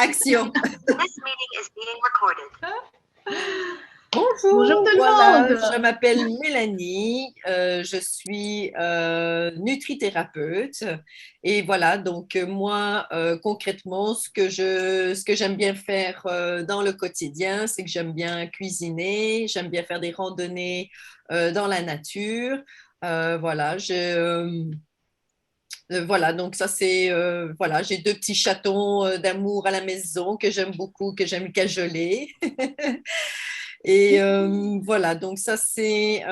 Action. This meeting is being recorded. Bonjour, Bonjour tout le voilà, monde. je m'appelle Mélanie, je suis nutrithérapeute et voilà, donc moi concrètement ce que j'aime bien faire dans le quotidien, c'est que j'aime bien cuisiner, j'aime bien faire des randonnées dans la nature, voilà, voilà, donc ça c'est voilà, j'ai deux petits chatons d'amour à la maison que j'aime beaucoup, que j'aime cajoler. Et voilà, donc ça c'est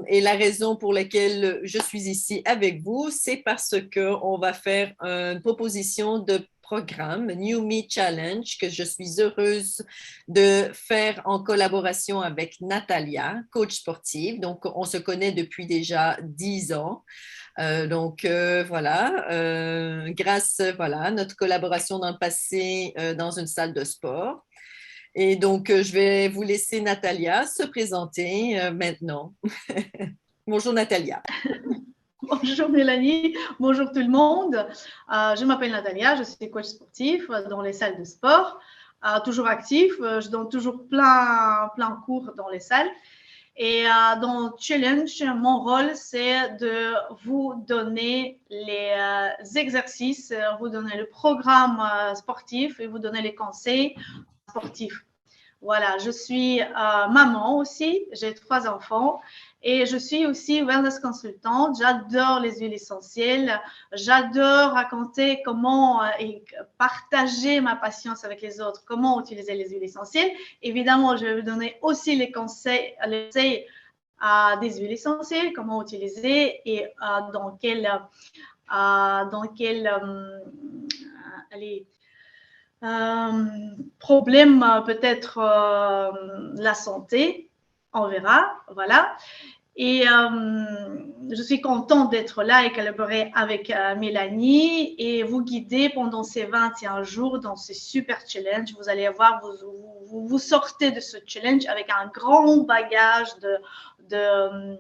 et la raison pour laquelle je suis ici avec vous, c'est parce que on va faire une proposition de programme New Me Challenge que je suis heureuse de faire en collaboration avec Natalia, coach sportive. Donc on se connaît depuis déjà 10 ans. Voilà, grâce voilà à notre collaboration dans le passé dans une salle de sport. Et donc, je vais vous laisser Natalia se présenter maintenant. Bonjour Natalia. Bonjour Mélanie, bonjour tout le monde. Je m'appelle Natalia, je suis coach sportif dans les salles de sport, toujours actif. Je donne toujours plein de cours dans les salles. Et dans Challenge, mon rôle, c'est de vous donner les exercices, vous donner le programme sportif et vous donner les conseils sportifs. Voilà, je suis maman aussi, j'ai 3 enfants et je suis aussi wellness consultante. J'adore les huiles essentielles, j'adore raconter comment et partager ma patience avec les autres, comment utiliser les huiles essentielles. Évidemment, je vais vous donner aussi les conseils des huiles essentielles, comment utiliser et dans quel allez, problème peut-être la santé, on verra, voilà. Et je suis contente d'être là et collaborer avec Mélanie et vous guider pendant ces 21 jours dans ce super challenge. Vous allez voir, vous sortez de ce challenge avec un grand bagage de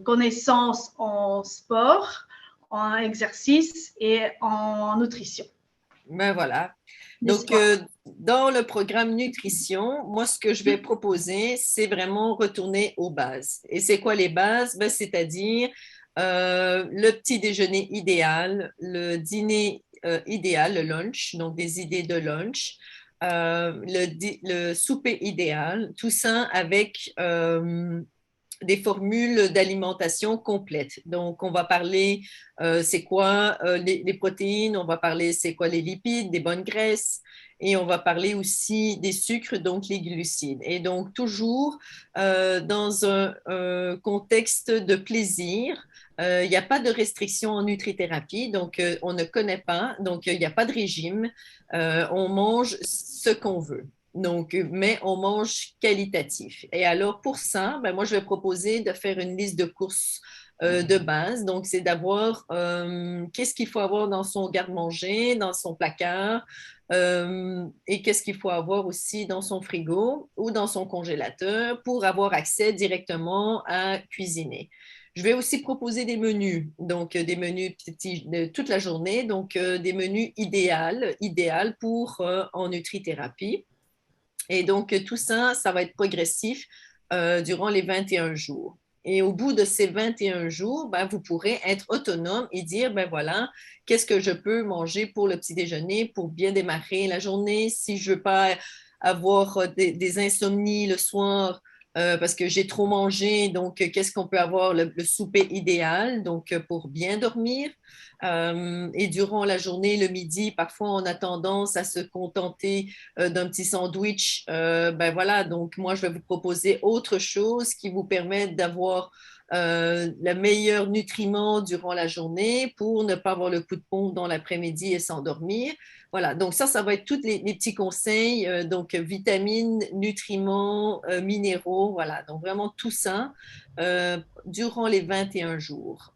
connaissances en sport, en exercice et en nutrition. Ben voilà. Donc, dans le programme nutrition, moi, ce que je vais proposer, c'est vraiment retourner aux bases. Et c'est quoi les bases? Ben, c'est-à-dire le petit déjeuner idéal, le dîner idéal, le lunch, donc des idées de lunch, le souper idéal, tout ça avec des formules d'alimentation complètes. Donc, on va parler, c'est quoi les protéines, on va parler, c'est quoi les lipides, des bonnes graisses, et on va parler aussi des sucres, donc les glucides. Et donc, toujours dans un contexte de plaisir. Il n'y a pas de restriction en nutrithérapie, donc on ne connaît pas, donc il n'y a pas de régime. On mange ce qu'on veut. Donc, mais on mange qualitatif. Et alors, pour ça, ben, moi, je vais proposer de faire une liste de courses de base. Donc, c'est d'avoir qu'est-ce qu'il faut avoir dans son garde-manger, dans son placard, et qu'est-ce qu'il faut avoir aussi dans son frigo ou dans son congélateur pour avoir accès directement à cuisiner. Je vais aussi proposer des menus, donc des menus petits, de toute la journée, donc des menus idéaux pour en nutrithérapie. Et donc, tout ça, ça va être progressif durant les 21 jours. Et au bout de ces 21 jours, ben, vous pourrez être autonome et dire, ben voilà, qu'est-ce que je peux manger pour le petit déjeuner pour bien démarrer la journée. Si je ne veux pas avoir des insomnies le soir parce que j'ai trop mangé, donc qu'est-ce qu'on peut avoir le souper idéal, donc pour bien dormir. Et durant la journée, le midi, parfois on a tendance à se contenter d'un petit sandwich. Ben voilà, donc moi je vais vous proposer autre chose qui vous permette d'avoir le meilleur nutriment durant la journée pour ne pas avoir le coup de pompe dans l'après-midi et s'endormir. Voilà, donc ça va être tous les petits conseils, donc vitamines, nutriments, minéraux, voilà, donc vraiment tout ça durant les 21 jours.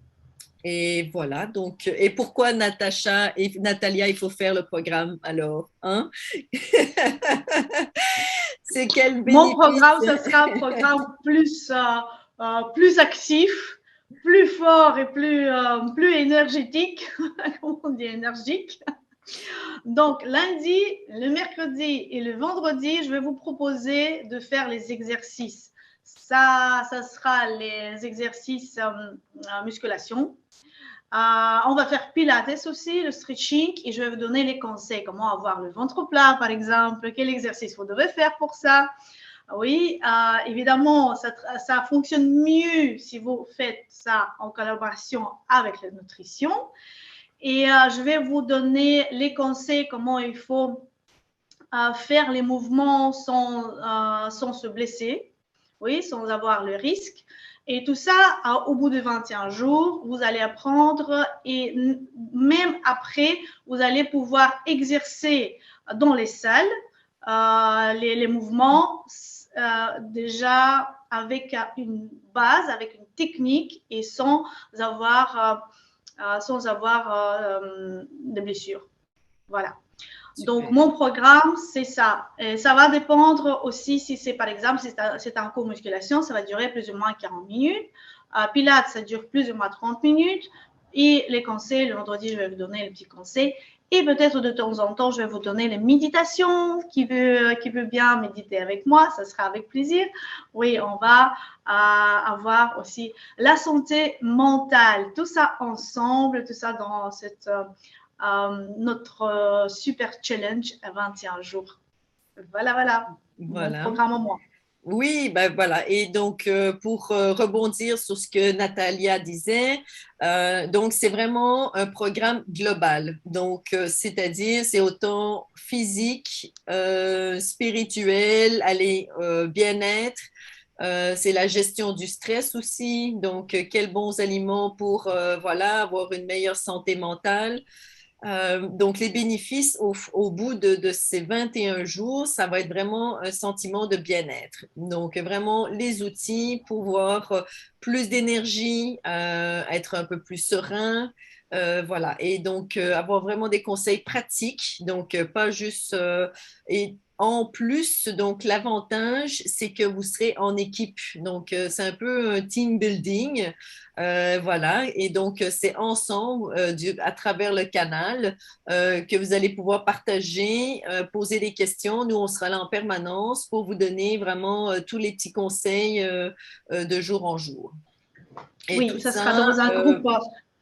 Et voilà, donc, et pourquoi Natacha et Natalia, il faut faire le programme alors, hein? C'est quel bénéfice? Mon programme, ce sera un programme plus actif, plus fort et plus énergétique. Comment on dit énergique? Donc, lundi, le mercredi et le vendredi, je vais vous proposer de faire les exercices. Ça sera les exercices musculation. On va faire pilates aussi, le stretching, et je vais vous donner les conseils. Comment avoir le ventre plat, par exemple. Quel exercice vous devez faire pour ça. Oui, évidemment, ça fonctionne mieux si vous faites ça en collaboration avec la nutrition. Et je vais vous donner les conseils, comment il faut faire les mouvements sans se blesser, oui, sans avoir le risque. Et tout ça, au bout de 21 jours, vous allez apprendre et même après, vous allez pouvoir exercer dans les salles les mouvements déjà avec une base, avec une technique et sans avoir de blessures. Voilà. Super. Donc, mon programme, c'est ça. Et ça va dépendre aussi si c'est, par exemple, si c'est un cours musculation, ça va durer plus ou moins 40 minutes. Pilates, ça dure plus ou moins 30 minutes. Et les conseils, le vendredi, je vais vous donner les petits conseils. Et peut-être de temps en temps, je vais vous donner les méditations. Qui veut bien méditer avec moi, ça sera avec plaisir. Oui, on va avoir aussi la santé mentale. Tout ça ensemble, tout ça dans notre super challenge à 21 jours. Voilà. Mon programme en moi. Oui, ben voilà. Et donc, pour rebondir sur ce que Natalia disait, donc c'est vraiment un programme global. Donc, c'est-à-dire, c'est autant physique, spirituel, bien-être. C'est la gestion du stress aussi. Donc, quels bons aliments pour avoir une meilleure santé mentale. Donc, les bénéfices au bout de ces 21 jours, ça va être vraiment un sentiment de bien-être. Donc, vraiment les outils pour avoir plus d'énergie, être un peu plus serein. Voilà. Et donc, avoir vraiment des conseils pratiques. Donc, pas juste. Et en plus, donc, l'avantage, c'est que vous serez en équipe. Donc, c'est un peu un team building. Voilà, et donc c'est ensemble, à travers le canal, que vous allez pouvoir partager, poser des questions. Nous, on sera là en permanence pour vous donner vraiment tous les petits conseils de jour en jour. Et oui, ça sera dans un groupe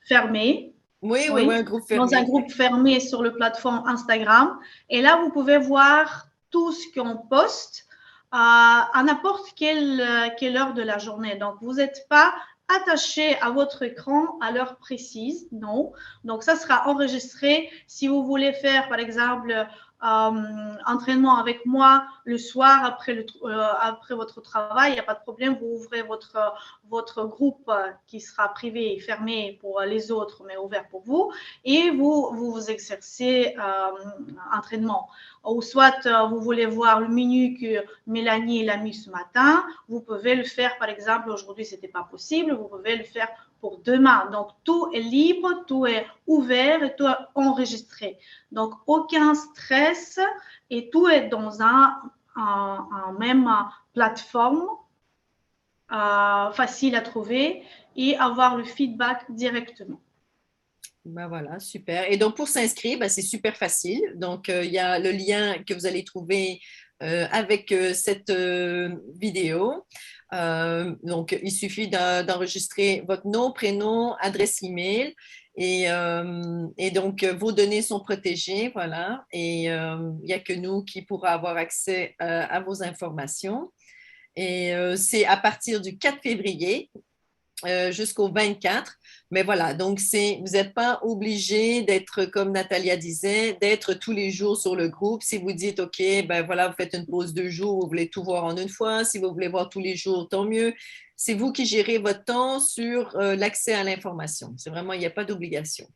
fermé. Oui, un groupe fermé. Dans un groupe fermé sur le plateforme Instagram. Et là, vous pouvez voir tout ce qu'on poste à n'importe quelle heure de la journée. Donc, vous n'êtes pas attaché à votre écran à l'heure précise, non. Donc, ça sera enregistré. Si vous voulez faire, par exemple, entraînement avec moi le soir après votre travail, il n'y a pas de problème, vous ouvrez votre groupe qui sera privé et fermé pour les autres, mais ouvert pour vous, et vous exercez entraînement. Ou soit vous voulez voir le menu que Mélanie a mis ce matin, vous pouvez le faire, par exemple, aujourd'hui, ce n'était pas possible, vous pouvez le faire pour demain. Donc, tout est libre, tout est ouvert et tout est enregistré. Donc, aucun stress et tout est dans un même plateforme facile à trouver et avoir le feedback directement. Ben voilà, super. Et donc, pour s'inscrire, c'est super facile. Donc, il y a le lien que vous allez trouver avec cette vidéo. Donc, il suffit d'enregistrer votre nom, prénom, adresse email. Et donc, vos données sont protégées, voilà. Et il n'y a que nous qui pourrons avoir accès à vos informations. Et c'est à partir du 4 février jusqu'au 24. Mais voilà, donc vous n'êtes pas obligé d'être, comme Natalia disait, d'être tous les jours sur le groupe. Si vous dites, OK, ben voilà, vous faites une pause 2 jours, vous voulez tout voir en une fois. Si vous voulez voir tous les jours, tant mieux. C'est vous qui gérez votre temps sur l'accès à l'information. C'est vraiment, il n'y a pas d'obligation.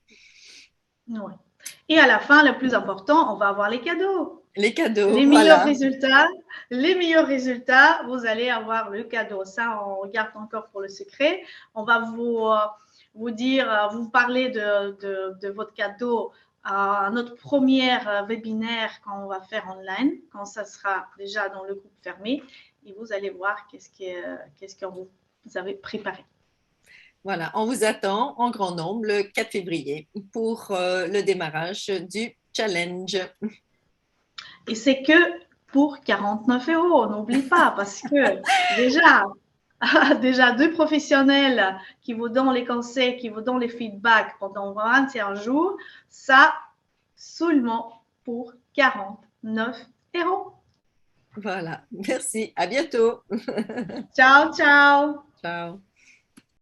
Oui. Et à la fin, le plus important, on va avoir les cadeaux. Les cadeaux, les meilleurs résultats, vous allez avoir le cadeau. Ça, on garde encore pour le secret. On va vous dire, vous parler de votre cadeau à notre premier webinaire qu'on va faire online, quand ça sera déjà dans le groupe fermé. Et vous allez voir qu'est-ce que vous avez préparé. Voilà, on vous attend en grand nombre le 4 février pour le démarrage du challenge. Et c'est que pour 49 €, n'oublie pas, parce que déjà 2 professionnels qui vous donnent les conseils, qui vous donnent les feedbacks pendant 21 jours, ça seulement pour 49 €. Voilà, merci, à bientôt. Ciao, ciao. Ciao.